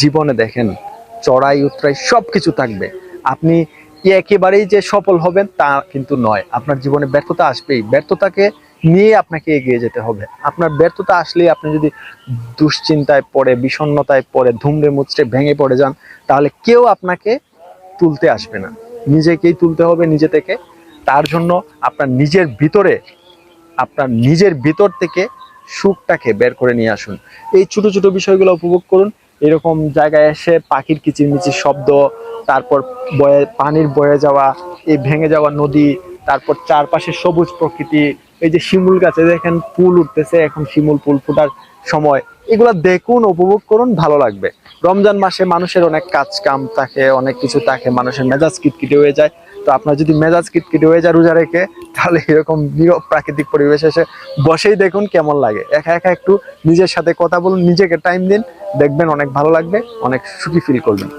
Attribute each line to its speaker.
Speaker 1: জীবনে দেখেন চড়াই উতরাই সবকিছু থাকবে। আপনি একেবারেই যে সফল হবেন তা কিন্তু নয়। আপনার জীবনে ব্যর্থতা আসবেই, ব্যর্থতাকে নিয়ে আপনাকে এগিয়ে যেতে হবে। আপনার ব্যর্থতা আসলেই আপনি যদি দুশ্চিন্তায় পড়ে, বিষণ্ণতায় পড়ে, ধুমড়ে মুচড়ে ভেঙে পড়ে যান, তাহলে কেউ আপনাকে তুলতে আসবে না। নিজেকেই তুলতে হবে নিজে থেকে। তার জন্য আপনার নিজের ভিতর থেকে সুখটাকে বের করে নিয়ে আসুন। এই ছোট ছোট বিষয়গুলো উপভোগ করুন। এরকম জায়গায় এসে পাখির কিচিরমিচির শব্দ, তারপর পানির বয়ে যাওয়া, এই ভেঙে যাওয়া নদী, তারপর চারপাশে সবুজ প্রকৃতি, এই যে শিমুল গাছে দেখেন ফুল উঠতেছে, এখন শিমুল ফুল ফোটার সময়, এগুলা দেখুন, উপভোগ করুন, ভালো লাগবে। রমজান মাসে মানুষের অনেক কাজ কাম থাকে, অনেক কিছু থাকে, মানুষের মেজাজ কিটকিটে হয়ে যায়। তো আপনার যদি মেজাজ কিটকিটে হয়ে যায় রোজা রেখে, তাহলে এরকম নীরব প্রাকৃতিক পরিবেশে এসে বসেই দেখুন কেমন লাগে। একা একা একটু নিজের সাথে কথা বলুন, নিজেকে টাইম দিন, দেখবেন অনেক ভালো লাগবে, অনেক সুখী ফিল করবেন।